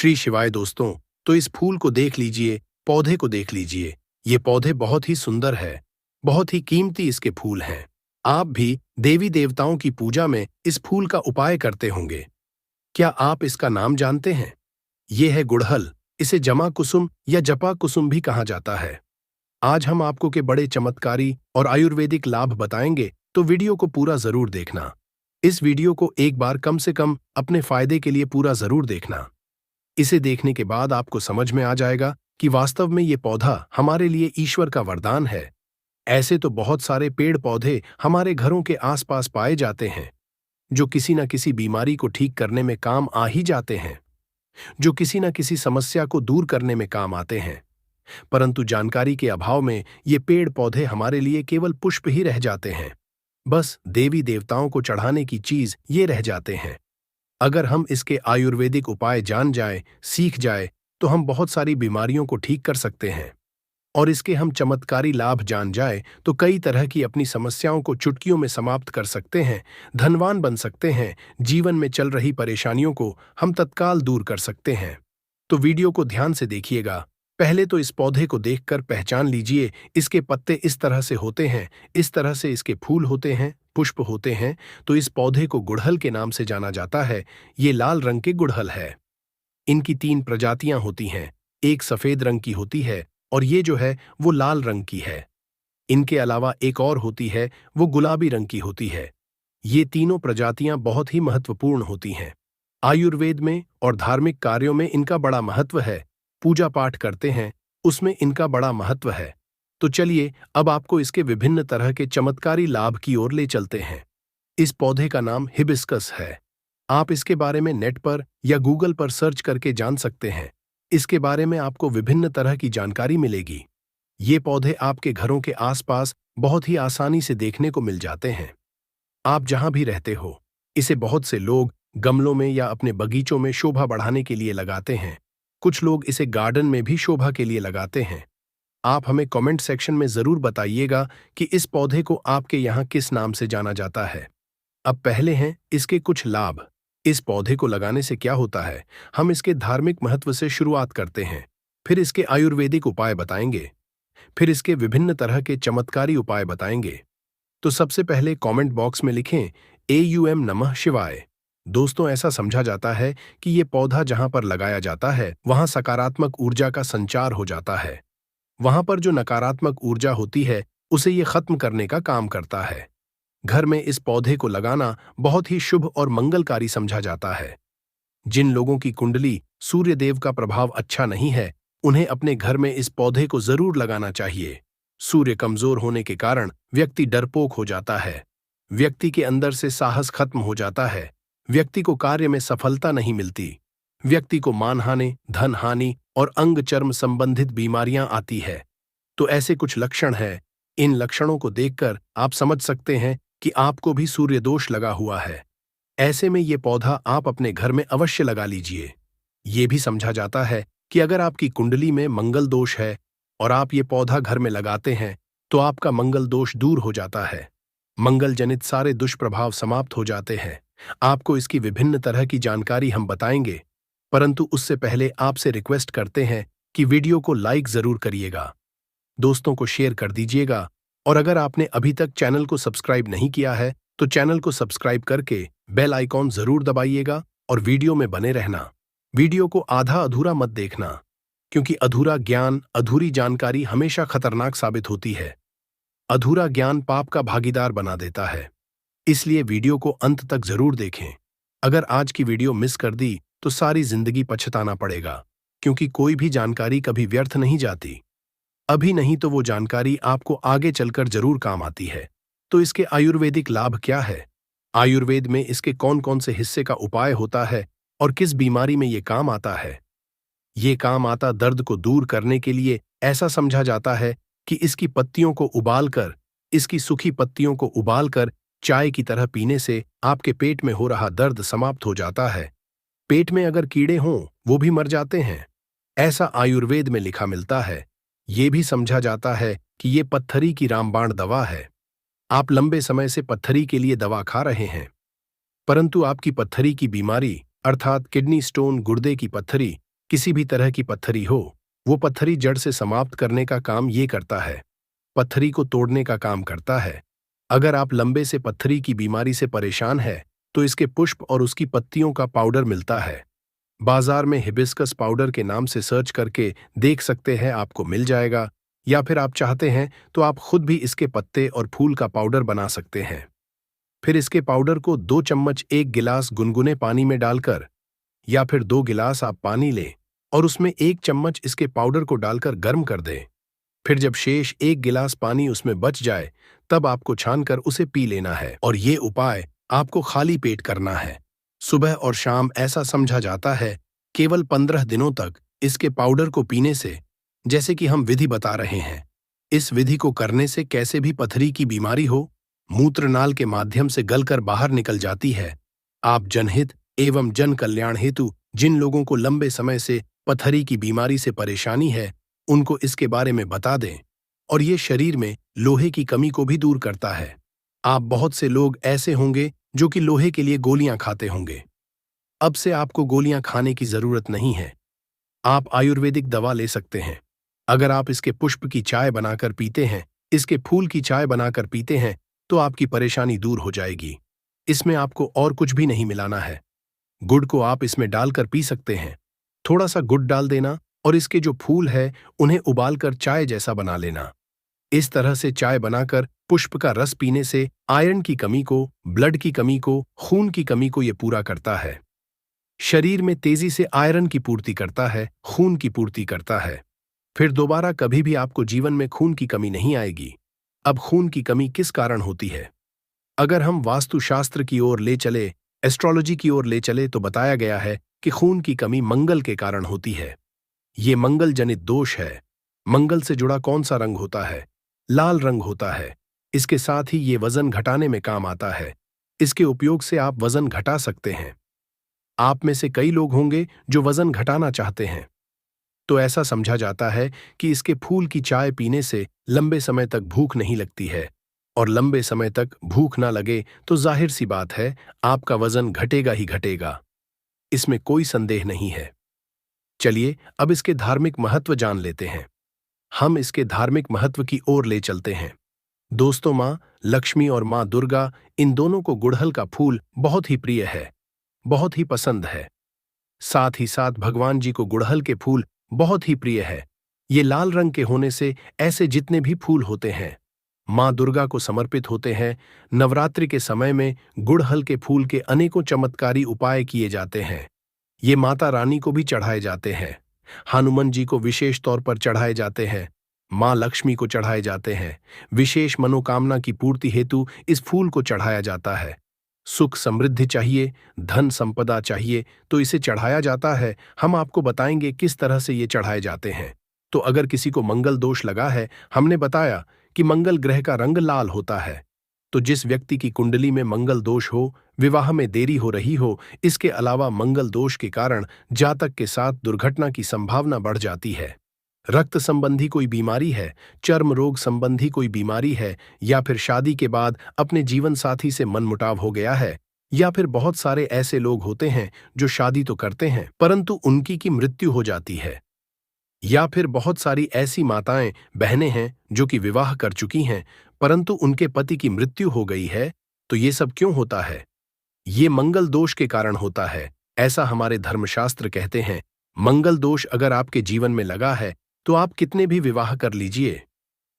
श्री शिवाय दोस्तों। तो इस फूल को देख लीजिए, पौधे को देख लीजिए। ये पौधे बहुत ही सुंदर है, बहुत ही कीमती इसके फूल हैं। आप भी देवी देवताओं की पूजा में इस फूल का उपाय करते होंगे। क्या आप इसका नाम जानते हैं? ये है गुड़हल। इसे जमा कुसुम या जपा कुसुम भी कहा जाता है। आज हम आपको के बड़े चमत्कारी और आयुर्वेदिक लाभ बताएंगे, तो वीडियो को पूरा जरूर देखना। इस वीडियो को एक बार कम से कम अपने फायदे के लिए पूरा जरूर देखना। इसे देखने के बाद आपको समझ में आ जाएगा कि वास्तव में ये पौधा हमारे लिए ईश्वर का वरदान है। ऐसे तो बहुत सारे पेड़ पौधे हमारे घरों के आसपास पाए जाते हैं, जो किसी न किसी बीमारी को ठीक करने में काम आ ही जाते हैं, जो किसी न किसी समस्या को दूर करने में काम आते हैं। परंतु जानकारी के अभाव में ये पेड़ पौधे हमारे लिए केवल पुष्प ही रह जाते हैं। बस देवी देवताओं को चढ़ाने की चीज ये रह जाते हैं। अगर हम इसके आयुर्वेदिक उपाय जान जाए, सीख जाए, तो हम बहुत सारी बीमारियों को ठीक कर सकते हैं। और इसके हम चमत्कारी लाभ जान जाए तो कई तरह की अपनी समस्याओं को चुटकियों में समाप्त कर सकते हैं, धनवान बन सकते हैं, जीवन में चल रही परेशानियों को हम तत्काल दूर कर सकते हैं। तो वीडियो को ध्यान से देखिएगा। पहले तो इस पौधे को देखकर पहचान लीजिए। इसके पत्ते इस तरह से होते हैं, इस तरह से इसके फूल होते हैं, पुष्प होते हैं। तो इस पौधे को गुड़हल के नाम से जाना जाता है। ये लाल रंग के गुड़हल है। इनकी 3 प्रजातियां होती हैं। एक सफेद रंग की होती है और ये जो है वो लाल रंग की है। इनके अलावा एक और होती है, वो गुलाबी रंग की होती है। ये तीनों प्रजातियां बहुत ही महत्वपूर्ण होती हैं। आयुर्वेद में और धार्मिक कार्यों में इनका बड़ा महत्व है। पूजा पाठ करते हैं, उसमें इनका बड़ा महत्व है। तो चलिए अब आपको इसके विभिन्न तरह के चमत्कारी लाभ की ओर ले चलते हैं। इस पौधे का नाम हिबिस्कस है। आप इसके बारे में नेट पर या गूगल पर सर्च करके जान सकते हैं। इसके बारे में आपको विभिन्न तरह की जानकारी मिलेगी। ये पौधे आपके घरों के आसपास बहुत ही आसानी से देखने को मिल जाते हैं। आप जहां भी रहते हो, इसे बहुत से लोग गमलों में या अपने बगीचों में शोभा बढ़ाने के लिए लगाते हैं। कुछ लोग इसे गार्डन में भी शोभा के लिए लगाते हैं। आप हमें कमेंट सेक्शन में जरूर बताइएगा कि इस पौधे को आपके यहाँ किस नाम से जाना जाता है। अब पहले हैं इसके कुछ लाभ। इस पौधे को लगाने से क्या होता है, हम इसके धार्मिक महत्व से शुरुआत करते हैं। फिर इसके आयुर्वेदिक उपाय बताएंगे। फिर इसके विभिन्न तरह के चमत्कारी उपाय बताएंगे। तो सबसे पहले कमेंट बॉक्स में लिखें AUM नमः शिवाय। दोस्तों, ऐसा समझा जाता है कि ये पौधा जहां पर लगाया जाता है वहां सकारात्मक ऊर्जा का संचार हो जाता है। वहां पर जो नकारात्मक ऊर्जा होती है उसे ये खत्म करने का काम करता है। घर में इस पौधे को लगाना बहुत ही शुभ और मंगलकारी समझा जाता है। जिन लोगों की कुंडली सूर्य देव का प्रभाव अच्छा नहीं है, उन्हें अपने घर में इस पौधे को जरूर लगाना चाहिए। सूर्य कमजोर होने के कारण व्यक्ति डरपोक हो जाता है। व्यक्ति के अंदर से साहस खत्म हो जाता है। व्यक्ति को कार्य में सफलता नहीं मिलती। व्यक्ति को मानहानि, धन हानि और अंग चर्म संबंधित बीमारियां आती है। तो ऐसे कुछ लक्षण हैं। इन लक्षणों को देखकर आप समझ सकते हैं कि आपको भी सूर्य दोष लगा हुआ है। ऐसे में ये पौधा आप अपने घर में अवश्य लगा लीजिए। ये भी समझा जाता है कि अगर आपकी कुंडली में मंगल दोष है और आप ये पौधा घर में लगाते हैं तो आपका मंगल दोष दूर हो जाता है। मंगल जनित सारे दुष्प्रभाव समाप्त हो जाते हैं। आपको इसकी विभिन्न तरह की जानकारी हम बताएंगे, परंतु उससे पहले आपसे रिक्वेस्ट करते हैं कि वीडियो को लाइक जरूर करिएगा, दोस्तों को शेयर कर दीजिएगा, और अगर आपने अभी तक चैनल को सब्सक्राइब नहीं किया है तो चैनल को सब्सक्राइब करके बेल आइकॉन जरूर दबाइएगा और वीडियो में बने रहना। वीडियो को आधा अधूरा मत देखना, क्योंकि अधूरा ज्ञान, अधूरी जानकारी हमेशा खतरनाक साबित होती है। अधूरा ज्ञान पाप का भागीदार बना देता है। इसलिए वीडियो को अंत तक जरूर देखें। अगर आज की वीडियो मिस कर दी तो सारी जिंदगी पछताना पड़ेगा, क्योंकि कोई भी जानकारी कभी व्यर्थ नहीं जाती। अभी नहीं तो वो जानकारी आपको आगे चलकर जरूर काम आती है। तो इसके आयुर्वेदिक लाभ क्या है? आयुर्वेद में इसके कौन कौन से हिस्से का उपाय होता है और किस बीमारी में ये काम आता है? ये काम आता दर्द को दूर करने के लिए। ऐसा समझा जाता है कि इसकी पत्तियों को उबालकर, इसकी सूखी पत्तियों को उबालकर चाय की तरह पीने से आपके पेट में हो रहा दर्द समाप्त हो जाता है। पेट में अगर कीड़े हों वो भी मर जाते हैं, ऐसा आयुर्वेद में लिखा मिलता है। ये भी समझा जाता है कि ये पत्थरी की रामबाण दवा है। आप लंबे समय से पत्थरी के लिए दवा खा रहे हैं, परंतु आपकी पत्थरी की बीमारी अर्थात किडनी स्टोन, गुर्दे की पत्थरी, किसी भी तरह की पत्थरी हो, वो पत्थरी जड़ से समाप्त करने का काम ये करता है, पत्थरी को तोड़ने का काम करता है। अगर आप लंबे से पत्थरी की बीमारी से परेशान है, तो इसके पुष्प और उसकी पत्तियों का पाउडर मिलता है। बाजार में हिबिस्कस पाउडर के नाम से सर्च करके देख सकते हैं, आपको मिल जाएगा। या फिर आप चाहते हैं तो आप खुद भी इसके पत्ते और फूल का पाउडर बना सकते हैं। फिर इसके पाउडर को 2 चम्मच 1 गिलास गुनगुने पानी में डालकर, या फिर 2 गिलास आप पानी लें और उसमें 1 चम्मच इसके पाउडर को डालकर गर्म कर दें। फिर जब शेष 1 गिलास पानी उसमें बच जाए, तब आपको छानकर उसे पी लेना है। और ये उपाय आपको खाली पेट करना है, सुबह और शाम। ऐसा समझा जाता है केवल 15 दिनों तक इसके पाउडर को पीने से, जैसे कि हम विधि बता रहे हैं, इस विधि को करने से कैसे भी पथरी की बीमारी हो, मूत्रनाल के माध्यम से गलकर बाहर निकल जाती है। आप जनहित एवं जन कल्याण हेतु जिन लोगों को लंबे समय से पथरी की बीमारी से परेशानी है, उनको इसके बारे में बता दें। और ये शरीर में लोहे की कमी को भी दूर करता है। आप बहुत से लोग ऐसे होंगे जो कि लोहे के लिए गोलियां खाते होंगे। अब से आपको गोलियां खाने की जरूरत नहीं है। आप आयुर्वेदिक दवा ले सकते हैं। अगर आप इसके पुष्प की चाय बनाकर पीते हैं, इसके फूल की चाय बनाकर पीते हैं, तो आपकी परेशानी दूर हो जाएगी। इसमें आपको और कुछ भी नहीं मिलाना है। गुड़ को आप इसमें डालकर पी सकते हैं। थोड़ा सा गुड़ डाल देना और इसके जो फूल है उन्हें उबालकर चाय जैसा बना लेना। इस तरह से चाय बनाकर पुष्प का रस पीने से आयरन की कमी को, ब्लड की कमी को, खून की कमी को ये पूरा करता है। शरीर में तेजी से आयरन की पूर्ति करता है, खून की पूर्ति करता है। फिर दोबारा कभी भी आपको जीवन में खून की कमी नहीं आएगी। अब खून की कमी किस कारण होती है? अगर हम वास्तुशास्त्र की ओर ले चले, एस्ट्रोलॉजी की ओर ले चले, तो बताया गया है कि खून की कमी मंगल के कारण होती है। ये मंगल जनित दोष है। मंगल से जुड़ा कौन सा रंग होता है? लाल रंग होता है। इसके साथ ही ये वजन घटाने में काम आता है। इसके उपयोग से आप वजन घटा सकते हैं। आप में से कई लोग होंगे जो वजन घटाना चाहते हैं, तो ऐसा समझा जाता है कि इसके फूल की चाय पीने से लंबे समय तक भूख नहीं लगती है। और लंबे समय तक भूख ना लगे तो जाहिर सी बात है, आपका वजन घटेगा ही घटेगा। इसमें कोई संदेह नहीं है। चलिए अब इसके धार्मिक महत्व जान लेते हैं। हम इसके धार्मिक महत्व की ओर ले चलते हैं। दोस्तों, माँ लक्ष्मी और माँ दुर्गा, इन दोनों को गुड़हल का फूल बहुत ही प्रिय है, बहुत ही पसंद है। साथ ही साथ भगवान जी को गुड़हल के फूल बहुत ही प्रिय है। ये लाल रंग के होने से ऐसे जितने भी फूल होते हैं, माँ दुर्गा को समर्पित होते हैं। नवरात्रि के समय में गुड़हल के फूल के अनेकों चमत्कारी उपाय किए जाते हैं। ये माता रानी को भी चढ़ाए जाते हैं। हनुमान जी को विशेष तौर पर चढ़ाए जाते हैं। माँ लक्ष्मी को चढ़ाए जाते हैं। विशेष मनोकामना की पूर्ति हेतु इस फूल को चढ़ाया जाता है। सुख समृद्धि चाहिए, धन संपदा चाहिए, तो इसे चढ़ाया जाता है। हम आपको बताएंगे किस तरह से ये चढ़ाए जाते हैं। तो अगर किसी को मंगल दोष लगा है, हमने बताया कि मंगल ग्रह का रंग लाल होता है। तो जिस व्यक्ति की कुंडली में मंगल दोष हो, विवाह में देरी हो रही हो, इसके अलावा मंगल दोष के कारण जातक के साथ दुर्घटना की संभावना बढ़ जाती है, रक्त संबंधी कोई बीमारी है, चर्म रोग संबंधी कोई बीमारी है, या फिर शादी के बाद अपने जीवन साथी से मनमुटाव हो गया है, या फिर बहुत सारे ऐसे लोग होते हैं जो शादी तो करते हैं परंतु उनकी की मृत्यु हो जाती है, या फिर बहुत सारी ऐसी माताएं बहनें हैं जो कि विवाह कर चुकी हैं परंतु उनके पति की मृत्यु हो गई है। तो ये सब क्यों होता है? ये मंगल दोष के कारण होता है, ऐसा हमारे धर्मशास्त्र कहते हैं। मंगल दोष अगर आपके जीवन में लगा है तो आप कितने भी विवाह कर लीजिए,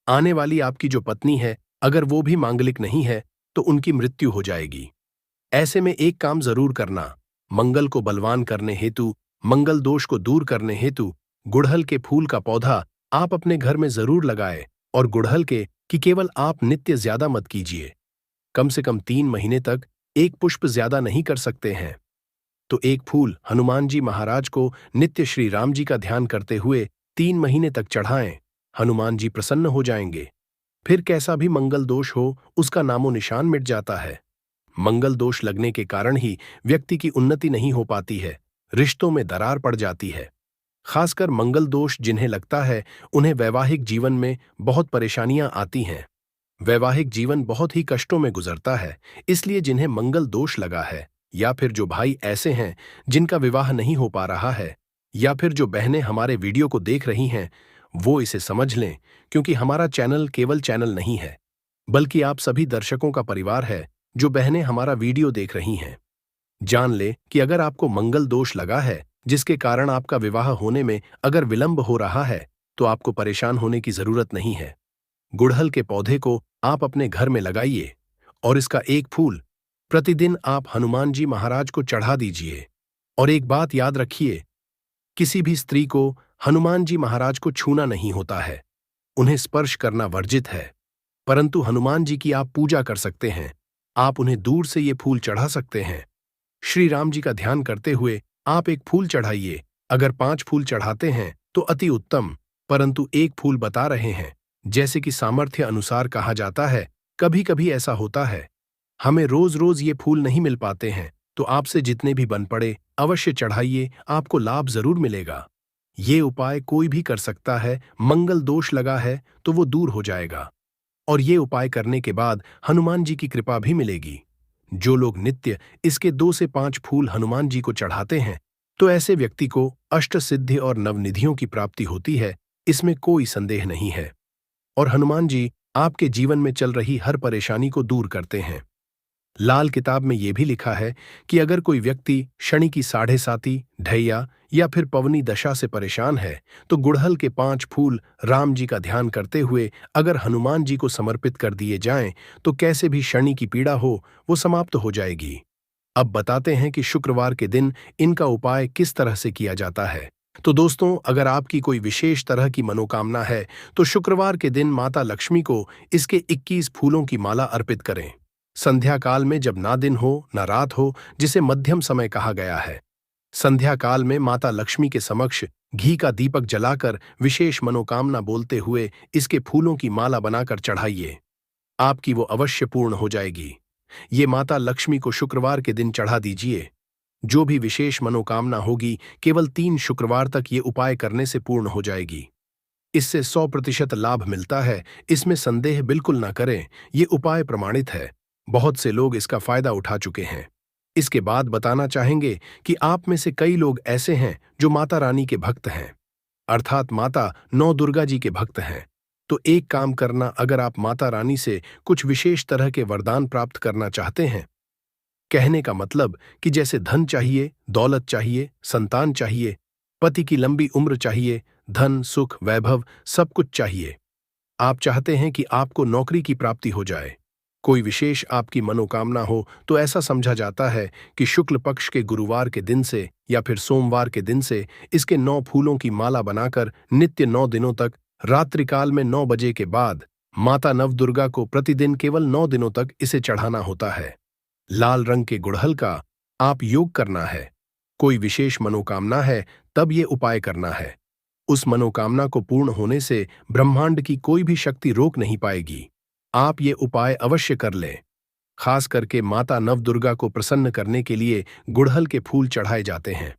आने वाली आपकी जो पत्नी है, अगर वो भी मांगलिक नहीं है तो उनकी मृत्यु हो जाएगी। ऐसे में एक काम जरूर करना, मंगल को बलवान करने हेतु, मंगल दोष को दूर करने हेतु गुड़हल के फूल का पौधा आप अपने घर में जरूर लगाएं। और गुड़हल के कि केवल आप नित्य ज्यादा मत कीजिए, कम से कम 3 महीने तक एक पुष्प ज्यादा नहीं कर सकते हैं। तो एक फूल हनुमान जी महाराज को नित्य श्री राम जी का ध्यान करते हुए 3 महीने तक चढ़ाएं। हनुमान जी प्रसन्न हो जाएंगे। फिर कैसा भी मंगल दोष हो, उसका नामो निशान मिट जाता है। मंगल दोष लगने के कारण ही व्यक्ति की उन्नति नहीं हो पाती है, रिश्तों में दरार पड़ जाती है। खासकर मंगल दोष जिन्हें लगता है, उन्हें वैवाहिक जीवन में बहुत परेशानियां आती हैं। वैवाहिक जीवन बहुत ही कष्टों में गुजरता है। इसलिए जिन्हें मंगल दोष लगा है, या फिर जो भाई ऐसे हैं जिनका विवाह नहीं हो पा रहा है, या फिर जो बहनें हमारे वीडियो को देख रही हैं, वो इसे समझ लें, क्योंकि हमारा चैनल केवल चैनल नहीं है, बल्कि आप सभी दर्शकों का परिवार है जो बहनें हमारा वीडियो देख रही हैं। जान ले कि अगर आपको मंगल दोष लगा है, जिसके कारण आपका विवाह होने में अगर विलंब हो रहा है, तो आपको परेशान होने की जरूरत नहीं है। गुड़हल के पौधे को आप अपने घर में लगाइए और इसका एक फूल प्रतिदिन आप हनुमान जी महाराज को चढ़ा दीजिए। और एक बात याद रखिए, किसी भी स्त्री को हनुमान जी महाराज को छूना नहीं होता है, उन्हें स्पर्श करना वर्जित है। परंतु हनुमान जी की आप पूजा कर सकते हैं, आप उन्हें दूर से ये फूल चढ़ा सकते हैं। श्री राम जी का ध्यान करते हुए आप एक फूल चढ़ाइए। अगर 5 फूल चढ़ाते हैं तो अति उत्तम, परंतु एक फूल बता रहे हैं, जैसे कि सामर्थ्य अनुसार कहा जाता है। कभी कभी ऐसा होता है, हमें रोज रोज ये फूल नहीं मिल पाते हैं, तो आपसे जितने भी बन पड़े अवश्य चढ़ाइए, आपको लाभ जरूर मिलेगा। ये उपाय कोई भी कर सकता है, मंगल दोष लगा है तो वो दूर हो जाएगा, और ये उपाय करने के बाद हनुमान जी की कृपा भी मिलेगी। जो लोग नित्य इसके 2 से 5 फूल हनुमान जी को चढ़ाते हैं, तो ऐसे व्यक्ति को अष्ट सिद्धि और नवनिधियों की प्राप्ति होती है, इसमें कोई संदेह नहीं है। और हनुमान जी आपके जीवन में चल रही हर परेशानी को दूर करते हैं। लाल किताब में यह भी लिखा है कि अगर कोई व्यक्ति शनि की 7.5 ढैया या फिर पवनी दशा से परेशान है, तो गुड़हल के 5 फूल राम जी का ध्यान करते हुए अगर हनुमान जी को समर्पित कर दिए जाएं, तो कैसे भी शनि की पीड़ा हो वो समाप्त हो जाएगी। अब बताते हैं कि शुक्रवार के दिन इनका उपाय किस तरह से किया जाता है। तो दोस्तों, अगर आपकी कोई विशेष तरह की मनोकामना है, तो शुक्रवार के दिन माता लक्ष्मी को इसके 21 फूलों की माला अर्पित करें। संध्या काल में, जब ना दिन हो ना रात हो, जिसे मध्यम समय कहा गया है। संध्या काल में माता लक्ष्मी के समक्ष घी का दीपक जलाकर विशेष मनोकामना बोलते हुए इसके फूलों की माला बनाकर चढ़ाइए, आपकी वो अवश्य पूर्ण हो जाएगी। ये माता लक्ष्मी को शुक्रवार के दिन चढ़ा दीजिए। जो भी विशेष मनोकामना होगी, केवल 3 शुक्रवार तक ये उपाय करने से पूर्ण हो जाएगी। इससे 100% लाभ मिलता है, इसमें संदेह बिल्कुल ना करें, ये उपाय प्रमाणित है। बहुत से लोग इसका फायदा उठा चुके हैं। इसके बाद बताना चाहेंगे कि आप में से कई लोग ऐसे हैं जो माता रानी के भक्त हैं, अर्थात माता नौ दुर्गा जी के भक्त हैं। तो एक काम करना, अगर आप माता रानी से कुछ विशेष तरह के वरदान प्राप्त करना चाहते हैं, कहने का मतलब कि जैसे धन चाहिए, दौलत चाहिए, संतान चाहिए, पति की लंबी उम्र चाहिए, धन सुख वैभव सब कुछ चाहिए, आप चाहते हैं कि आपको नौकरी की प्राप्ति हो जाए, कोई विशेष आपकी मनोकामना हो, तो ऐसा समझा जाता है कि शुक्ल पक्ष के गुरुवार के दिन से या फिर सोमवार के दिन से इसके 9 फूलों की माला बनाकर नित्य 9 दिनों तक रात्रिकाल में 9 बजे के बाद माता नवदुर्गा को प्रतिदिन केवल 9 दिनों तक इसे चढ़ाना होता है। लाल रंग के गुड़हल का आप योग करना है। कोई विशेष मनोकामना है तब ये उपाय करना है। उस मनोकामना को पूर्ण होने से ब्रह्मांड की कोई भी शक्ति रोक नहीं पाएगी। आप ये उपाय अवश्य कर लें। खास करके माता नवदुर्गा को प्रसन्न करने के लिए गुड़हल के फूल चढ़ाए जाते हैं।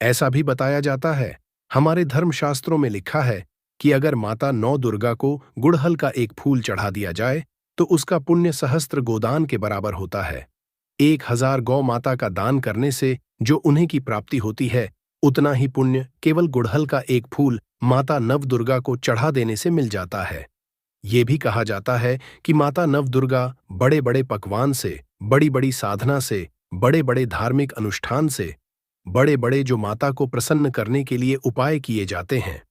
ऐसा भी बताया जाता है, हमारे धर्मशास्त्रों में लिखा है कि अगर माता नौ दुर्गा को गुड़हल का एक फूल चढ़ा दिया जाए, तो उसका पुण्य सहस्त्र गोदान के बराबर होता है। 1000 गौ माता का दान करने से जो उन्हें की प्राप्ति होती है, उतना ही पुण्य केवल गुड़हल का एक फूल माता नवदुर्गा को चढ़ा देने से मिल जाता है। ये भी कहा जाता है कि माता नवदुर्गा बड़े बड़े पकवान से, बड़ी बड़ी साधना से, बड़े बड़े धार्मिक अनुष्ठान से, बड़े बड़े जो माता को प्रसन्न करने के लिए उपाय किए जाते हैं,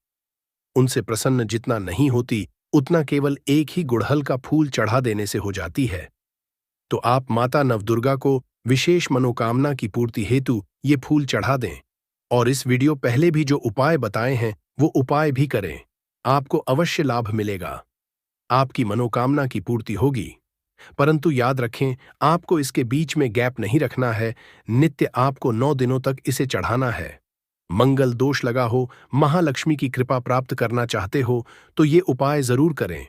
उनसे प्रसन्न जितना नहीं होती, उतना केवल एक ही गुड़हल का फूल चढ़ा देने से हो जाती है। तो आप माता नवदुर्गा को विशेष मनोकामना की पूर्ति हेतु ये फूल चढ़ा दें, और इस वीडियो पहले भी जो उपाय बताए हैं वो उपाय भी करें, आपको अवश्य लाभ मिलेगा, आपकी मनोकामना की पूर्ति होगी। परंतु याद रखें, आपको इसके बीच में गैप नहीं रखना है, नित्य आपको 9 दिनों तक इसे चढ़ाना है। मंगल दोष लगा हो, महालक्ष्मी की कृपा प्राप्त करना चाहते हो, तो ये उपाय जरूर करें।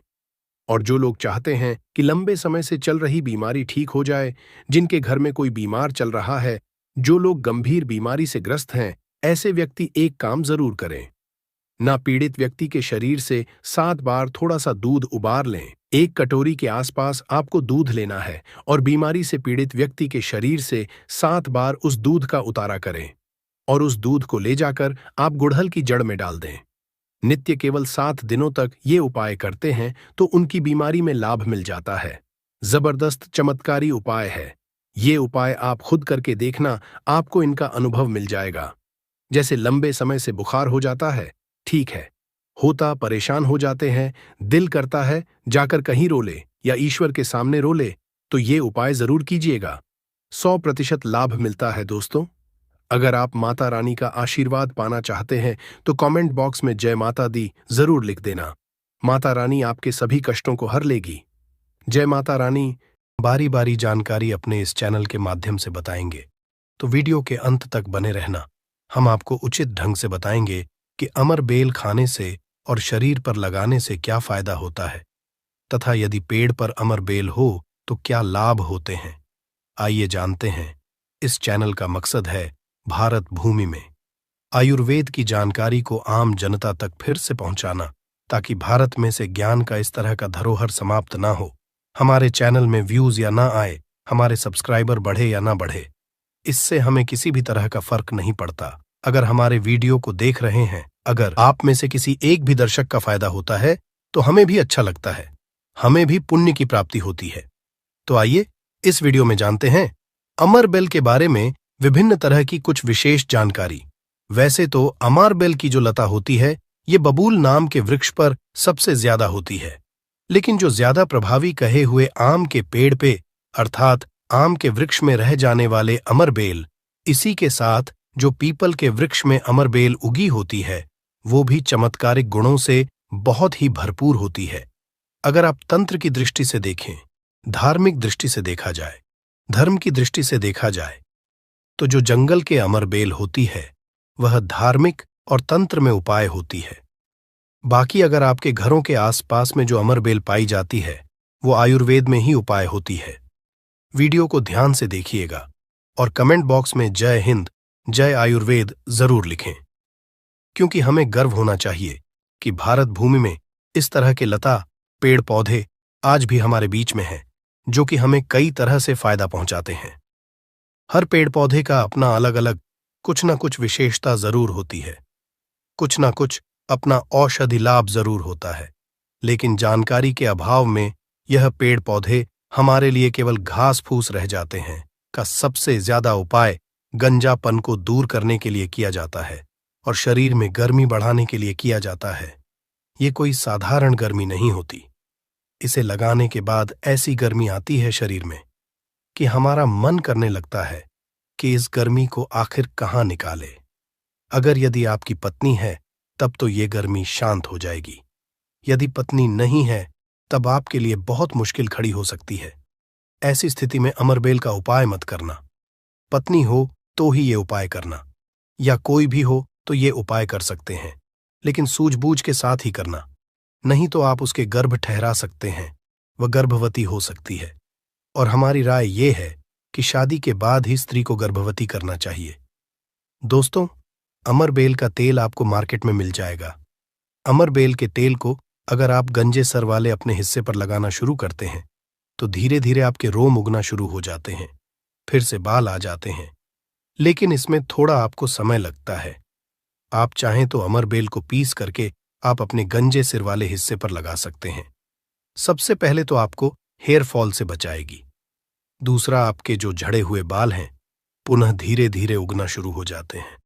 और जो लोग चाहते हैं कि लंबे समय से चल रही बीमारी ठीक हो जाए, जिनके घर में कोई बीमार चल रहा है, जो लोग गंभीर बीमारी से ग्रस्त हैं, ऐसे व्यक्ति एक काम जरूर करें। ना पीड़ित व्यक्ति के शरीर से 7 बार थोड़ा सा दूध उबार लें। 1 कटोरी के आसपास आपको दूध लेना है और बीमारी से पीड़ित व्यक्ति के शरीर से 7 बार उस दूध का उतारा करें। और उस दूध को ले जाकर आप गुड़हल की जड़ में डाल दें। नित्य केवल 7 दिनों तक ये उपाय करते हैं तो उनकी बीमारी में लाभ मिल जाता है। जबरदस्त चमत्कारी उपाय है। ये उपाय आप खुद करके देखना, आपको इनका अनुभव मिल जाएगा। जैसे लंबे समय से बुखार हो जाता है, ठीक है, होता परेशान हो जाते हैं, दिल करता है जाकर कहीं रो ले या ईश्वर के सामने रो ले, तो ये उपाय जरूर कीजिएगा। 100% लाभ मिलता है दोस्तों। अगर आप माता रानी का आशीर्वाद पाना चाहते हैं तो कमेंट बॉक्स में जय माता दी जरूर लिख देना। माता रानी आपके सभी कष्टों को हर लेगी। जय माता रानी। बारी बारी जानकारी अपने इस चैनल के माध्यम से बताएंगे, तो वीडियो के अंत तक बने रहना। हम आपको उचित ढंग से बताएंगे कि अमर बेल खाने से और शरीर पर लगाने से क्या फायदा होता है, तथा यदि पेड़ पर अमर बेल हो तो क्या लाभ होते हैं। आइए जानते हैं। इस चैनल का मकसद है भारत भूमि में आयुर्वेद की जानकारी को आम जनता तक फिर से पहुंचाना, ताकि भारत में से ज्ञान का इस तरह का धरोहर समाप्त ना हो। हमारे चैनल में व्यूज या ना आए, हमारे सब्सक्राइबर बढ़े या ना बढ़े, इससे हमें किसी भी तरह का फर्क नहीं पड़ता। अगर हमारे वीडियो को देख रहे हैं, अगर आप में से किसी एक भी दर्शक का फायदा होता है तो हमें भी अच्छा लगता है, हमें भी पुण्य की प्राप्ति होती है। तो आइए इस वीडियो में जानते हैं अमर बेल के बारे में विभिन्न तरह की कुछ विशेष जानकारी। वैसे तो अमर बेल की जो लता होती है, ये बबूल नाम के वृक्ष पर सबसे ज्यादा होती है, लेकिन जो ज्यादा प्रभावी कहे हुए आम के पेड़ पे अर्थात आम के वृक्ष में रह जाने वाले अमर बेल, इसी के साथ जो पीपल के वृक्ष में अमर बेल उगी होती है, वो भी चमत्कारिक गुणों से बहुत ही भरपूर होती है। अगर आप तंत्र की दृष्टि से देखें, धार्मिक दृष्टि से देखा जाए, धर्म की दृष्टि से देखा जाए, तो जो जंगल के अमर बेल होती है वह धार्मिक और तंत्र में उपाय होती है। बाकी अगर आपके घरों के आसपास में जो अमर बेल पाई जाती है वो आयुर्वेद में ही उपाय होती है। वीडियो को ध्यान से देखिएगा और कमेंट बॉक्स में जय हिंद, जय आयुर्वेद जरूर लिखें, क्योंकि हमें गर्व होना चाहिए कि भारत भूमि में इस तरह के लता पेड़ पौधे आज भी हमारे बीच में हैं, जो कि हमें कई तरह से फायदा पहुंचाते हैं। हर पेड़ पौधे का अपना अलग अलग कुछ न कुछ विशेषता जरूर होती है, कुछ न कुछ अपना औषधि लाभ जरूर होता है, लेकिन जानकारी के अभाव में यह पेड़ पौधे हमारे लिए केवल घास फूस रह जाते हैं। का सबसे ज्यादा उपाय गंजापन को दूर करने के लिए किया जाता है और शरीर में गर्मी बढ़ाने के लिए किया जाता है। ये कोई साधारण गर्मी नहीं होती। इसे लगाने के बाद ऐसी गर्मी आती है शरीर में कि हमारा मन करने लगता है कि इस गर्मी को आखिर कहाँ निकाले। अगर यदि आपकी पत्नी है तब तो ये गर्मी शांत हो जाएगी। यदि पत्नी नहीं है तब आपके लिए बहुत मुश्किल खड़ी हो सकती है। ऐसी स्थिति में अमरबेल का उपाय मत करना। पत्नी हो तो ही ये उपाय करना, या कोई भी हो तो ये उपाय कर सकते हैं, लेकिन सूझबूझ के साथ ही करना, नहीं तो आप उसके गर्भ ठहरा सकते हैं, वह गर्भवती हो सकती है। और हमारी राय ये है कि शादी के बाद ही स्त्री को गर्भवती करना चाहिए। दोस्तों, अमरबेल का तेल आपको मार्केट में मिल जाएगा। अमरबेल के तेल को अगर आप गंजे सर वाले अपने हिस्से पर लगाना शुरू करते हैं तो धीरे धीरे आपके रोम उगना शुरू हो जाते हैं, फिर से बाल आ जाते हैं, लेकिन इसमें थोड़ा आपको समय लगता है। आप चाहें तो अमरबेल को पीस करके आप अपने गंजे सिर वाले हिस्से पर लगा सकते हैं। सबसे पहले तो आपको हेयर फॉल से बचाएगी। दूसरा, आपके जो झड़े हुए बाल हैं पुनः धीरे धीरे उगना शुरू हो जाते हैं।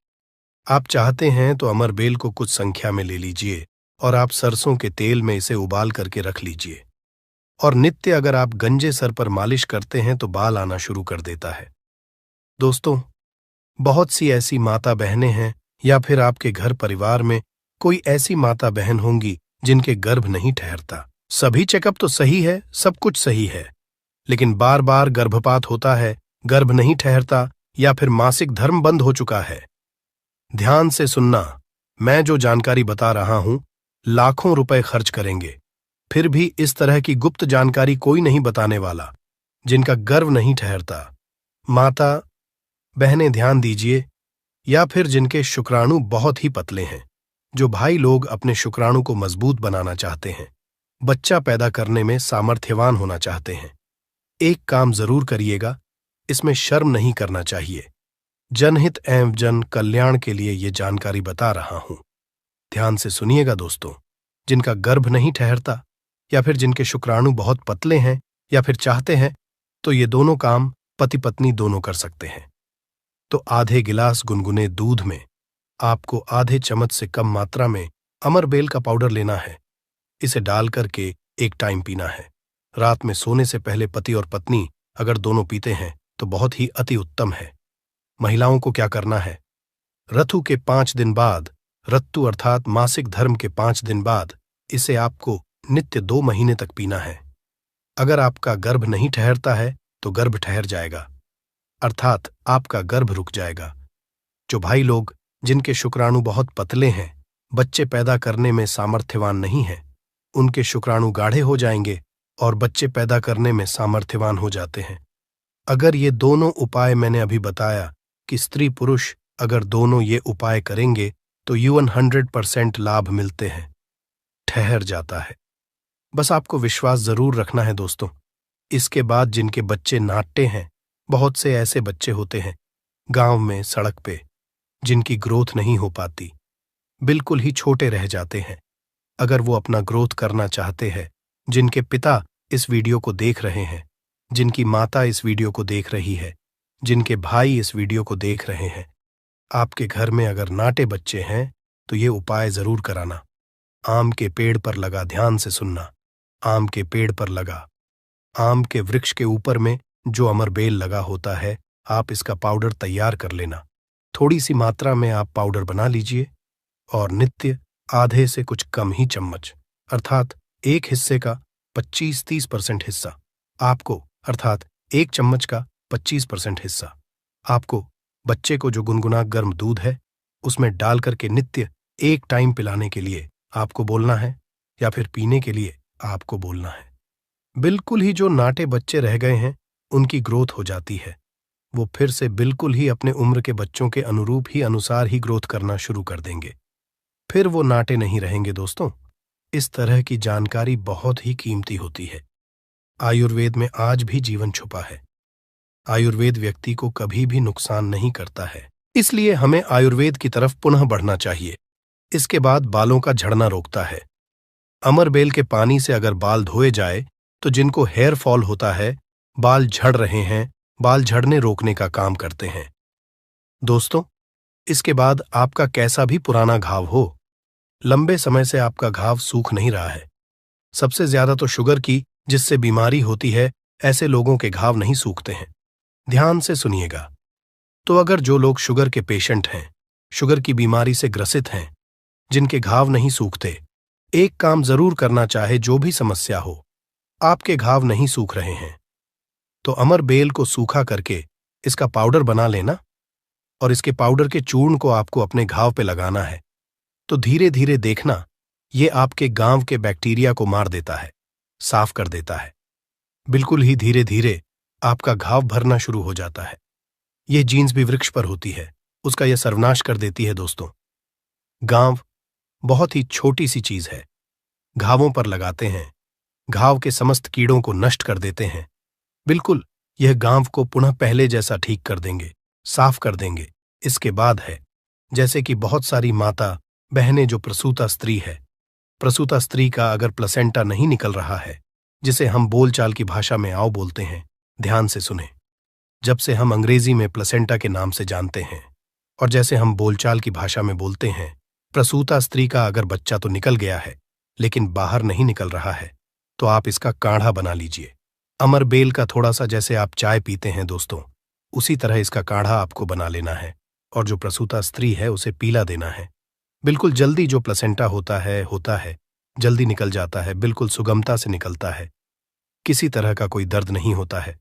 आप चाहते हैं तो अमरबेल को कुछ संख्या में ले लीजिए और आप सरसों के तेल में इसे उबाल करके रख लीजिए, और नित्य अगर आप गंजे सर पर मालिश करते हैं तो बाल आना शुरू कर देता है। दोस्तों, बहुत सी ऐसी माता बहनें हैं या फिर आपके घर परिवार में कोई ऐसी माता बहन होंगी जिनके गर्भ नहीं ठहरता। सभी चेकअप तो सही है, सब कुछ सही है, लेकिन बार बार गर्भपात होता है, गर्भ नहीं ठहरता, या फिर मासिक धर्म बंद हो चुका है। ध्यान से सुनना, मैं जो जानकारी बता रहा हूं लाखों रुपए खर्च करेंगे, फिर भी इस तरह की गुप्त जानकारी कोई नहीं बताने वाला जिनका गर्भ नहीं ठहरता। माता बहनें ध्यान दीजिए, या फिर जिनके शुक्राणु बहुत ही पतले हैं, जो भाई लोग अपने शुक्राणु को मजबूत बनाना चाहते हैं, बच्चा पैदा करने में सामर्थ्यवान होना चाहते हैं। एक काम जरूर करिएगा, इसमें शर्म नहीं करना चाहिए। जनहित एवं जन कल्याण के लिए ये जानकारी बता रहा हूं। ध्यान से सुनिएगा दोस्तों। जिनका गर्भ नहीं ठहरता या फिर जिनके शुक्राणु बहुत पतले हैं या फिर चाहते हैं, तो ये दोनों काम पति पत्नी दोनों कर सकते हैं। तो आधे गिलास गुनगुने दूध में आपको आधे चम्मच से कम मात्रा में अमरबेल का पाउडर लेना है। इसे डाल करके एक टाइम पीना है। रात में सोने से पहले पति और पत्नी अगर दोनों पीते हैं तो बहुत ही अति उत्तम है। महिलाओं को क्या करना है? ऋतु के 5 दिन बाद, ऋतु अर्थात मासिक धर्म के 5 दिन बाद इसे आपको नित्य 2 महीने तक पीना है। अगर आपका गर्भ नहीं ठहरता है तो गर्भ ठहर जाएगा, अर्थात आपका गर्भ रुक जाएगा। जो भाई लोग जिनके शुक्राणु बहुत पतले हैं, बच्चे पैदा करने में सामर्थ्यवान नहीं हैं, उनके शुक्राणु गाढ़े हो जाएंगे और बच्चे पैदा करने में सामर्थ्यवान हो जाते हैं। अगर ये दोनों उपाय मैंने अभी बताया कि स्त्री पुरुष अगर दोनों ये उपाय करेंगे तो यौवन 100% लाभ मिलते हैं, ठहर जाता है। बस आपको विश्वास जरूर रखना है दोस्तों। इसके बाद जिनके बच्चे नाट्य हैं, बहुत से ऐसे बच्चे होते हैं गांव में, सड़क पे, जिनकी ग्रोथ नहीं हो पाती, बिल्कुल ही छोटे रह जाते हैं। अगर वो अपना ग्रोथ करना चाहते हैं, जिनके पिता इस वीडियो को देख रहे हैं, जिनकी माता इस वीडियो को देख रही है, जिनके भाई इस वीडियो को देख रहे हैं, आपके घर में अगर नाटे बच्चे हैं तो ये उपाय जरूर कराना। आम के पेड़ पर लगा, ध्यान से सुनना, आम के पेड़ पर लगा, आम के वृक्ष के ऊपर में जो अमरबेल लगा होता है, आप इसका पाउडर तैयार कर लेना। थोड़ी सी मात्रा में आप पाउडर बना लीजिए और नित्य आधे से कुछ कम ही चम्मच, अर्थात एक हिस्से का 25-30% हिस्सा आपको, अर्थात एक चम्मच का 25% हिस्सा आपको बच्चे को जो गुनगुना गर्म दूध है उसमें डाल करके नित्य एक टाइम पिलाने के लिए आपको बोलना है या फिर पीने के लिए आपको बोलना है। बिल्कुल ही जो नाटे बच्चे रह गए हैं उनकी ग्रोथ हो जाती है। वो फिर से बिल्कुल ही अपने उम्र के बच्चों के अनुरूप ही अनुसार ही ग्रोथ करना शुरू कर देंगे। फिर वो नाटे नहीं रहेंगे दोस्तों। इस तरह की जानकारी बहुत ही कीमती होती है। आयुर्वेद में आज भी जीवन छुपा है। आयुर्वेद व्यक्ति को कभी भी नुकसान नहीं करता है, इसलिए हमें आयुर्वेद की तरफ पुनः बढ़ना चाहिए। इसके बाद बालों का झड़ना रोकता है। अमरबेल के पानी से अगर बाल धोए जाए तो जिनको हेयर फॉल होता है, बाल झड़ रहे हैं, बाल झड़ने रोकने का काम करते हैं। दोस्तों, इसके बाद आपका कैसा भी पुराना घाव हो, लंबे समय से आपका घाव सूख नहीं रहा है, सबसे ज्यादा तो शुगर की जिससे बीमारी होती है, ऐसे लोगों के घाव नहीं सूखते हैं। ध्यान से सुनिएगा। तो अगर जो लोग शुगर के पेशेंट हैं, शुगर की बीमारी से ग्रसित हैं, जिनके घाव नहीं सूखते, एक काम जरूर करना चाहे, जो भी समस्या हो, आपके घाव नहीं सूख रहे हैं तो अमरबेल को सूखा करके इसका पाउडर बना लेना और इसके पाउडर के चूर्ण को आपको अपने घाव पे लगाना है। तो धीरे धीरे देखना, ये आपके गांव के बैक्टीरिया को मार देता है, साफ कर देता है। बिल्कुल ही धीरे धीरे आपका घाव भरना शुरू हो जाता है। यह जीन्स भी वृक्ष पर होती है, उसका यह सर्वनाश कर देती है दोस्तों। गांव बहुत ही छोटी सी चीज है, घावों पर लगाते हैं, घाव के समस्त कीड़ों को नष्ट कर देते हैं। बिल्कुल यह गांव को पुनः पहले जैसा ठीक कर देंगे, साफ कर देंगे। इसके बाद है, जैसे कि बहुत सारी माता बहनें जो प्रसूता स्त्री है, प्रसूता स्त्री का अगर प्लेसेंटा नहीं निकल रहा है, जिसे हम बोलचाल की भाषा में आओ बोलते हैं, ध्यान से सुने। जब से हम अंग्रेजी में प्लेसेंटा के नाम से जानते हैं और जैसे हम बोलचाल की भाषा में बोलते हैं, प्रसूता स्त्री का अगर बच्चा तो निकल गया है लेकिन बाहर नहीं निकल रहा है, तो आप इसका काढ़ा बना लीजिए। अमरबेल का थोड़ा सा जैसे आप चाय पीते हैं दोस्तों, उसी तरह इसका काढ़ा आपको बना लेना है और जो प्रसूता स्त्री है उसे पीला देना है। बिल्कुल जल्दी जो प्लेसेंटा होता है, जल्दी निकल जाता है, बिल्कुल सुगमता से निकलता है, किसी तरह का कोई दर्द नहीं होता है।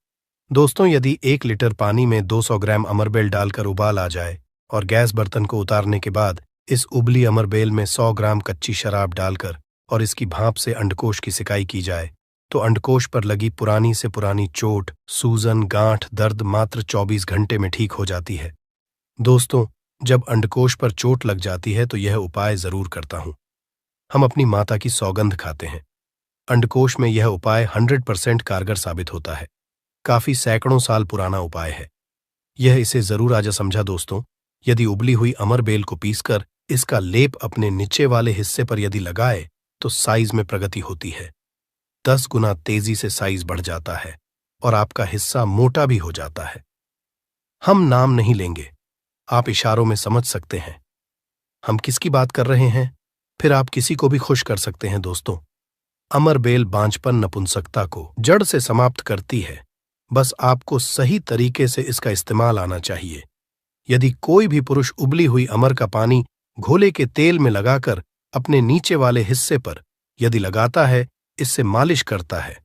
दोस्तों, यदि 1 लीटर पानी में 200 ग्राम अमरबेल डालकर उबाल आ जाए और गैस बर्तन को उतारने के बाद इस उबली अमरबेल में 100 ग्राम कच्ची शराब डालकर और इसकी भाप से अंडकोश की सिकाई की जाए, तो अंडकोश पर लगी पुरानी से पुरानी चोट, सूजन, गांठ, दर्द मात्र 24 घंटे में ठीक हो जाती है। दोस्तों, जब अंडकोश पर चोट लग जाती है तो यह उपाय जरूर करता हूं। हम अपनी माता की सौगंध खाते हैं। अंडकोश में यह उपाय 100% कारगर साबित होता है। काफी सैकड़ों साल पुराना उपाय है। यह इसे जरूर आजा समझा दोस्तों। यदि उबली हुई अमर बेल को पीसकर इसका लेप अपने नीचे वाले हिस्से पर यदि लगाए तो साइज में प्रगति होती है। 10 गुना तेजी से साइज बढ़ जाता है और आपका हिस्सा मोटा भी हो जाता है। हम नाम नहीं लेंगे, आप इशारों में समझ सकते हैं हम किसकी बात कर रहे हैं। फिर आप किसी को भी खुश कर सकते हैं दोस्तों। अमर बेल बांझपन नपुंसकता को जड़ से समाप्त करती है। बस आपको सही तरीके से इसका इस्तेमाल आना चाहिए। यदि कोई भी पुरुष उबली हुई अमर का पानी घोले के तेल में लगाकर अपने नीचे वाले हिस्से पर यदि लगाता है, इससे मालिश करता है,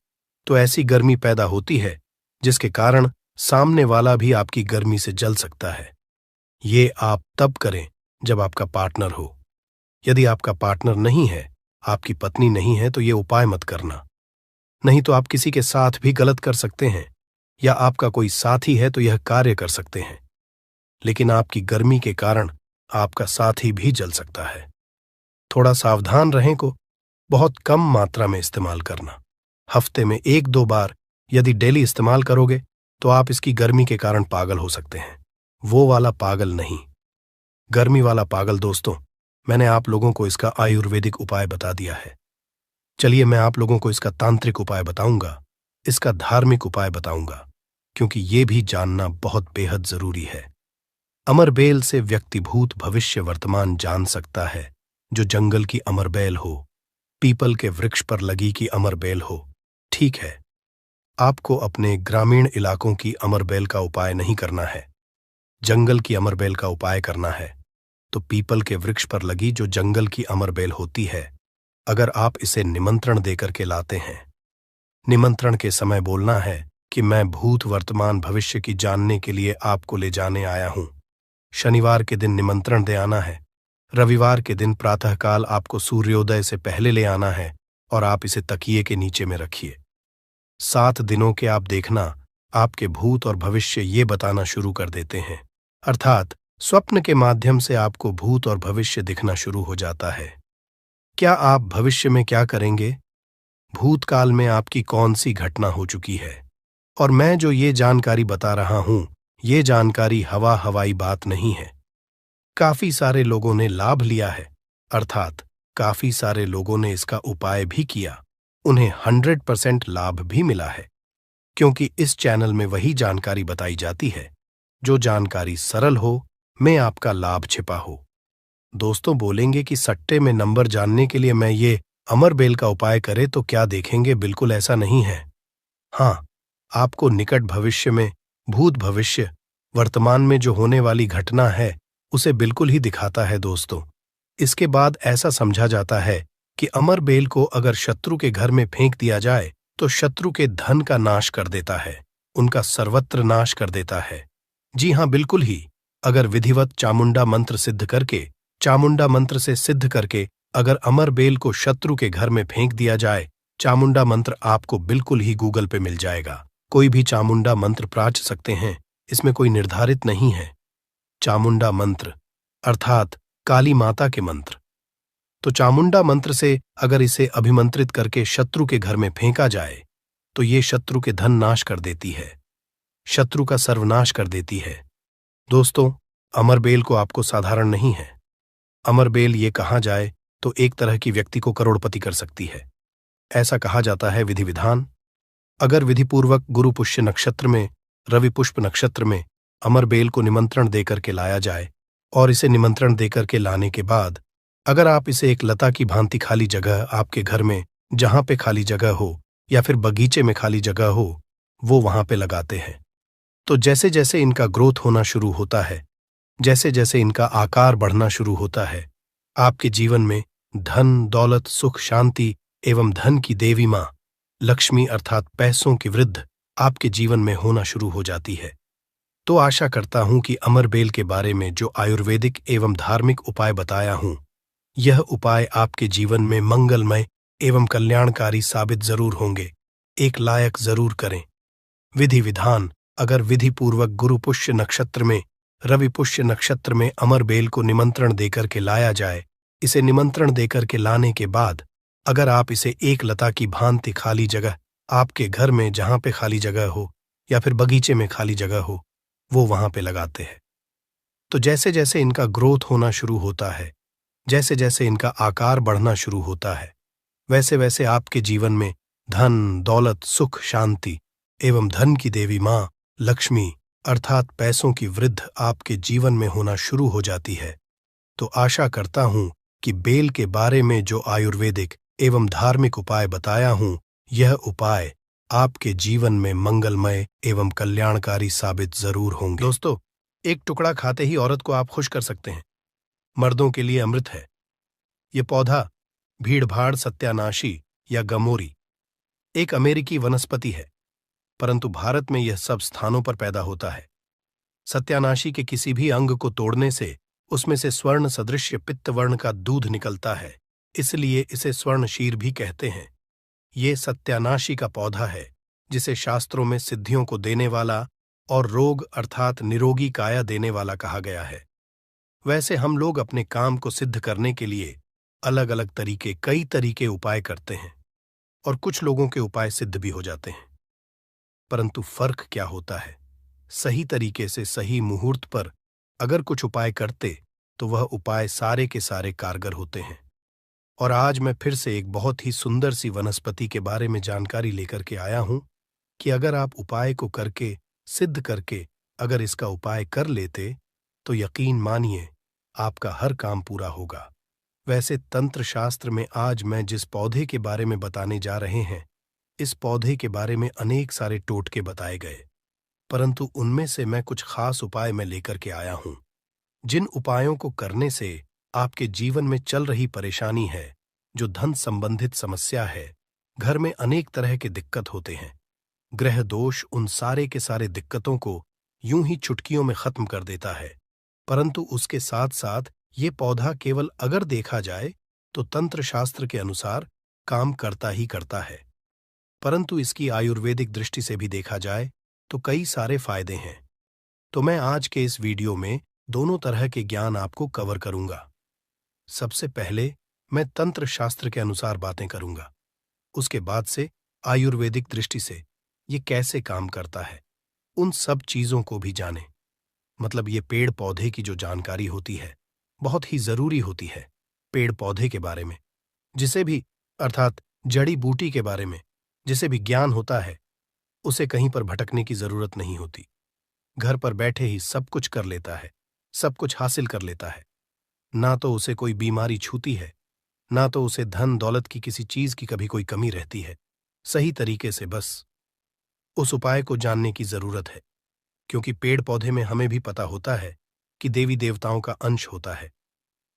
तो ऐसी गर्मी पैदा होती है जिसके कारण सामने वाला भी आपकी गर्मी से जल सकता है। ये आप तब करें जब आपका पार्टनर हो। यदि आपका पार्टनर नहीं है, आपकी पत्नी नहीं है, तो ये उपाय मत करना। नहीं तो आप किसी के साथ भी गलत कर सकते हैं, या आपका कोई साथी है तो यह कार्य कर सकते हैं, लेकिन आपकी गर्मी के कारण आपका साथी भी जल सकता है। थोड़ा सावधान रहें को बहुत कम मात्रा में इस्तेमाल करना। हफ्ते में 1-2 बार यदि डेली इस्तेमाल करोगे तो आप इसकी गर्मी के कारण पागल हो सकते हैं। वो वाला पागल नहीं, गर्मी वाला पागल। दोस्तों, मैंने आप लोगों को इसका आयुर्वेदिक उपाय बता दिया है। चलिए मैं आप लोगों को इसका तांत्रिक उपाय बताऊंगा, इसका धार्मिक उपाय बताऊंगा, क्योंकि ये भी जानना बहुत बेहद जरूरी है। अमर बेल से व्यक्ति भूत भविष्य वर्तमान जान सकता है। जो जंगल की अमर बेल हो, पीपल के वृक्ष पर लगी की अमर बेल हो। ठीक है, आपको अपने ग्रामीण इलाकों की अमर बेल का उपाय नहीं करना है, जंगल की अमर बेल का उपाय करना है। तो पीपल के वृक्ष पर लगी जो जंगल की अमर बेल होती है, अगर आप इसे निमंत्रण देकर के लाते हैं, निमंत्रण के समय बोलना है कि मैं भूत वर्तमान भविष्य की जानने के लिए आपको ले जाने आया हूं। शनिवार के दिन निमंत्रण दे आना है। रविवार के दिन प्रातःकाल आपको सूर्योदय से पहले ले आना है और आप इसे तकिए के नीचे में रखिए। 7 दिनों के आप देखना आपके भूत और भविष्य ये बताना शुरू कर देते हैं, अर्थात स्वप्न के माध्यम से आपको भूत और भविष्य दिखना शुरू हो जाता है। क्या आप भविष्य में क्या करेंगे, भूतकाल में आपकी कौन सी घटना हो चुकी है, और मैं जो ये जानकारी बता रहा हूं, ये जानकारी हवाई बात नहीं है। काफी सारे लोगों ने लाभ लिया है, अर्थात काफी सारे लोगों ने इसका उपाय भी किया, उन्हें 100% लाभ भी मिला है, क्योंकि इस चैनल में वही जानकारी बताई जाती है जो जानकारी सरल हो, में आपका लाभ छिपा हो। दोस्तों बोलेंगे कि सट्टे में नंबर जानने के लिए मैं ये अमर बेल का उपाय करे तो क्या देखेंगे, बिल्कुल ऐसा नहीं है। हाँ, आपको निकट भविष्य में भूत भविष्य वर्तमान में जो होने वाली घटना है उसे बिल्कुल ही दिखाता है दोस्तों। इसके बाद ऐसा समझा जाता है कि अमर बेल को अगर शत्रु के घर में फेंक दिया जाए तो शत्रु के धन का नाश कर देता है, उनका सर्वत्र नाश कर देता है। जी हाँ, बिल्कुल ही। अगर विधिवत चामुंडा मंत्र सिद्ध करके, चामुंडा मंत्र से सिद्ध करके अगर अमर बेल को शत्रु के घर में फेंक दिया जाए, चामुंडा मंत्र आपको बिल्कुल ही गूगल पे मिल जाएगा। कोई भी चामुंडा मंत्र प्राच सकते हैं, इसमें कोई निर्धारित नहीं है। चामुंडा मंत्र अर्थात काली माता के मंत्र। तो चामुंडा मंत्र से अगर इसे अभिमंत्रित करके शत्रु के घर में फेंका जाए तो ये शत्रु के धन नाश कर देती है, शत्रु का सर्वनाश कर देती है। दोस्तों, अमर बेल को आपको साधारण नहीं है। अमर बेल ये कहा जाए तो एक तरह की व्यक्ति को करोड़पति कर सकती है, ऐसा कहा जाता है विधि विधान। अगर विधिपूर्वक गुरु पुष्य नक्षत्र में, रवि पुष्प नक्षत्र में अमर बेल को निमंत्रण देकर के लाया जाए, और इसे निमंत्रण देकर के लाने के बाद अगर आप इसे एक लता की भांति खाली जगह आपके घर में, जहां पे खाली जगह हो या फिर बगीचे में खाली जगह हो, वो वहां पे लगाते हैं, तो जैसे जैसे इनका ग्रोथ होना शुरू होता है, जैसे जैसे इनका आकार बढ़ना शुरू होता है, आपके जीवन में धन दौलत सुख शांति एवं धन की देवी मां लक्ष्मी अर्थात पैसों की वृद्धि आपके जीवन में होना शुरू हो जाती है। तो आशा करता हूं कि अमर बेल के बारे में जो आयुर्वेदिक एवं धार्मिक उपाय बताया हूं, यह उपाय आपके जीवन में मंगलमय एवं कल्याणकारी साबित जरूर होंगे। एक लायक जरूर करें। विधि विधान, अगर विधि पूर्वक गुरु पुष्य नक्षत्र में, रवि पुष्य नक्षत्र में अमर बेल को निमंत्रण देकर के लाया जाए, इसे निमंत्रण देकर के लाने के बाद अगर आप इसे एक लता की भांति खाली जगह आपके घर में, जहां पे खाली जगह हो या फिर बगीचे में खाली जगह हो, वो वहां पे लगाते हैं। तो जैसे जैसे इनका ग्रोथ होना शुरू होता है, जैसे जैसे इनका आकार बढ़ना शुरू होता है, वैसे वैसे आपके जीवन में धन, दौलत, सुख, शांति एवं धन की देवी माँ लक्ष्मी अर्थात पैसों की वृद्धि आपके जीवन में होना शुरू हो जाती है। तो आशा करता हूं कि बेल के बारे में जो आयुर्वेदिक एवं धार्मिक उपाय बताया हूं, यह उपाय आपके जीवन में मंगलमय एवं कल्याणकारी साबित जरूर होंगे। दोस्तों, एक टुकड़ा खाते ही औरत को आप खुश कर सकते हैं। मर्दों के लिए अमृत है। ये पौधा भीड़भाड़ सत्यानाशी या गमोरी एक अमेरिकी वनस्पति है, परंतु भारत में यह सब स्थानों पर पैदा होता है। सत्यानाशी के किसी भी अंग को तोड़ने से उसमें से स्वर्ण सदृश्य पित्तवर्ण का दूध निकलता है, इसलिए इसे स्वर्णशीर भी कहते हैं। ये सत्यानाशी का पौधा है जिसे शास्त्रों में सिद्धियों को देने वाला और रोग अर्थात निरोगी काया देने वाला कहा गया है। वैसे हम लोग अपने काम को सिद्ध करने के लिए अलग अलग कई तरीके उपाय करते हैं और कुछ लोगों के उपाय सिद्ध भी हो जाते हैं। परंतु फर्क क्या होता है? सही तरीके से सही मुहूर्त पर अगर कुछ उपाय करते तो वह उपाय सारे के सारे कारगर होते हैं। और आज मैं फिर से एक बहुत ही सुंदर सी वनस्पति के बारे में जानकारी लेकर के आया हूं कि अगर आप उपाय को करके सिद्ध करके अगर इसका उपाय कर लेते तो यकीन मानिए आपका हर काम पूरा होगा। वैसे तंत्र शास्त्र में आज मैं जिस पौधे के बारे में बताने जा रहे हैं, इस पौधे के बारे में अनेक सारे टोटके बताए गए, परंतु उनमें से मैं कुछ खास उपाय मैं लेकर के आया हूं, जिन उपायों को करने से आपके जीवन में चल रही परेशानी है, जो धन संबंधित समस्या है, घर में अनेक तरह के दिक्कत होते हैं, ग्रह दोष उन सारे के सारे दिक्कतों को यूं ही चुटकियों में खत्म कर देता है। परंतु उसके साथ साथ ये पौधा केवल अगर देखा जाए तो तंत्र शास्त्र के अनुसार काम करता ही करता है, परंतु इसकी आयुर्वेदिक दृष्टि से भी देखा जाए तो कई सारे फायदे हैं। तो मैं आज के इस वीडियो में दोनों तरह के ज्ञान आपको कवर करूंगा। सबसे पहले मैं तंत्र शास्त्र के अनुसार बातें करूंगा, उसके बाद से आयुर्वेदिक दृष्टि से ये कैसे काम करता है उन सब चीजों को भी जानें। मतलब ये पेड़ पौधे की जो जानकारी होती है बहुत ही जरूरी होती है। पेड़ पौधे के बारे में जिसे भी अर्थात जड़ी बूटी के बारे में जिसे भी ज्ञान होता है, उसे कहीं पर भटकने की जरूरत नहीं होती। घर पर बैठे ही सब कुछ कर लेता है, सब कुछ हासिल कर लेता है। ना तो उसे कोई बीमारी छूती है, ना तो उसे धन दौलत की किसी चीज की कभी कोई कमी रहती है। सही तरीके से बस उस उपाय को जानने की जरूरत है, क्योंकि पेड़ पौधे में हमें भी पता होता है कि देवी देवताओं का अंश होता है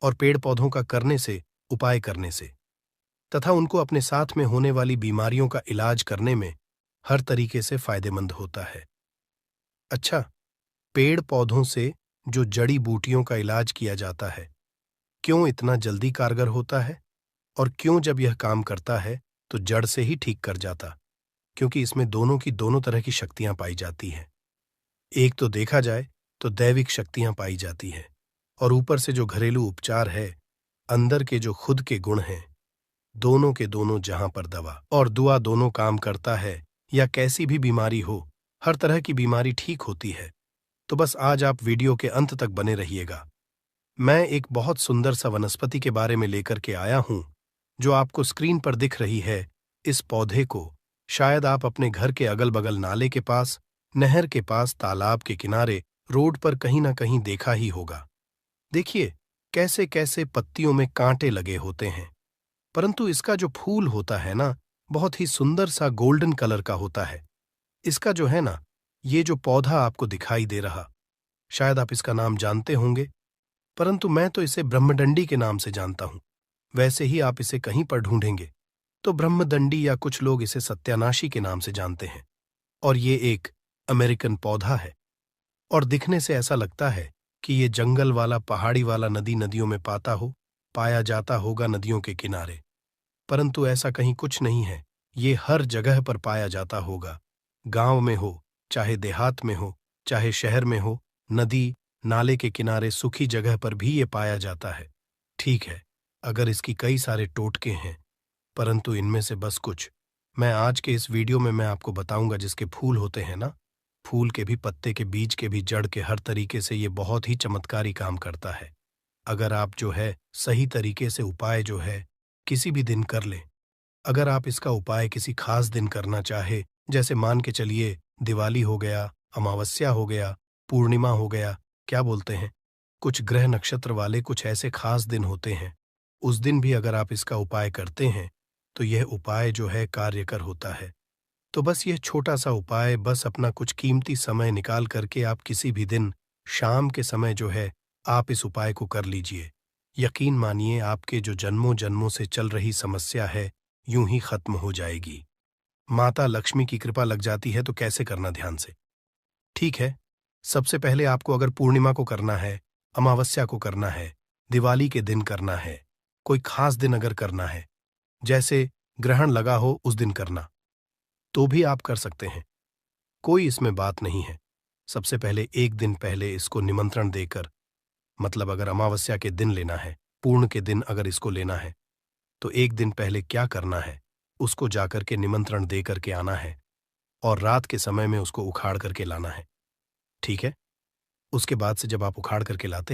और पेड़ पौधों का करने से, उपाय करने से तथा उनको अपने साथ में होने वाली बीमारियों का इलाज करने में हर तरीके से फायदेमंद होता है। अच्छा, पेड़ पौधों से जो जड़ी बूटियों का इलाज किया जाता है, क्यों इतना जल्दी कारगर होता है और क्यों जब यह काम करता है तो जड़ से ही ठीक कर जाता? क्योंकि इसमें दोनों की दोनों तरह की शक्तियां पाई जाती हैं। एक तो देखा जाए तो दैविक शक्तियां पाई जाती हैं और ऊपर से जो घरेलू उपचार है, अंदर के जो खुद के गुण हैं, दोनों के दोनों जहां पर दवा और दुआ दोनों काम करता है। या कैसी भी बीमारी हो, हर तरह की बीमारी ठीक होती है। तो बस आज आप वीडियो के अंत तक बने रहिएगा। मैं एक बहुत सुंदर सा वनस्पति के बारे में लेकर के आया हूं, जो आपको स्क्रीन पर दिख रही है। इस पौधे को शायद आप अपने घर के अगल बगल नाले के पास, नहर के पास, तालाब के किनारे, रोड पर कहीं ना कहीं देखा ही होगा। देखिए कैसे कैसे पत्तियों में कांटे लगे होते हैं, परंतु इसका जो फूल होता है ना, बहुत ही सुंदर सा गोल्डन कलर का होता है। इसका जो है ना, ये जो पौधा आपको दिखाई दे रहा, शायद आप इसका नाम जानते होंगे, परंतु मैं तो इसे ब्रह्मदंडी के नाम से जानता हूं। वैसे ही आप इसे कहीं पर ढूंढेंगे तो ब्रह्मदंडी या कुछ लोग इसे सत्यानाशी के नाम से जानते हैं। और ये एक अमेरिकन पौधा है और दिखने से ऐसा लगता है कि ये जंगल वाला, पहाड़ी वाला, नदियों में पाया जाता होगा, नदियों के किनारे। परंतु ऐसा कहीं कुछ नहीं है, ये हर जगह पर पाया जाता होगा। गांव में हो, चाहे देहात में हो, चाहे शहर में हो, नदी नाले के किनारे, सूखी जगह पर भी ये पाया जाता है। ठीक है, अगर इसकी कई सारे टोटके हैं, परंतु इनमें से बस कुछ मैं आज के इस वीडियो में मैं आपको बताऊंगा। जिसके फूल होते हैं ना, फूल के भी, पत्ते के, बीज के भी, जड़ के, हर तरीके से ये बहुत ही चमत्कारी काम करता है। अगर आप जो है सही तरीके से उपाय जो है किसी भी दिन कर लें, अगर आप इसका उपाय किसी खास दिन करना चाहे, जैसे मान के चलिए दिवाली हो गया, अमावस्या हो गया, पूर्णिमा हो गया, क्या बोलते हैं, कुछ ग्रह नक्षत्र वाले कुछ ऐसे खास दिन होते हैं, उस दिन भी अगर आप इसका उपाय करते हैं, तो यह उपाय जो है कार्यकर होता है। तो बस यह छोटा सा उपाय, बस अपना कुछ कीमती समय निकाल करके आप किसी भी दिन शाम के समय जो है आप इस उपाय को कर लीजिए। यकीन मानिए आपके जो जन्मों जन्मों से चल रही समस्या है यूं ही खत्म हो जाएगी। माता लक्ष्मी की कृपा लग जाती है। तो कैसे करना, ध्यान से। ठीक है, सबसे पहले आपको अगर पूर्णिमा को करना है, अमावस्या को करना है, दिवाली के दिन करना है, कोई खास दिन अगर करना है, जैसे ग्रहण लगा हो उस दिन करना, तो भी आप कर सकते हैं, कोई इसमें बात नहीं है। सबसे पहले एक दिन पहले इसको निमंत्रण देकर, मतलब अगर अमावस्या के दिन लेना है, पूर्ण के दिन अगर इसको लेना है, तो एक दिन पहले क्या करना है, उसको जाकर के निमंत्रण दे करके आना है और रात के समय में उसको उखाड़ करके लाना है। ठीक है? उसके बाद से जब आप उखाड़ करके लाते हैं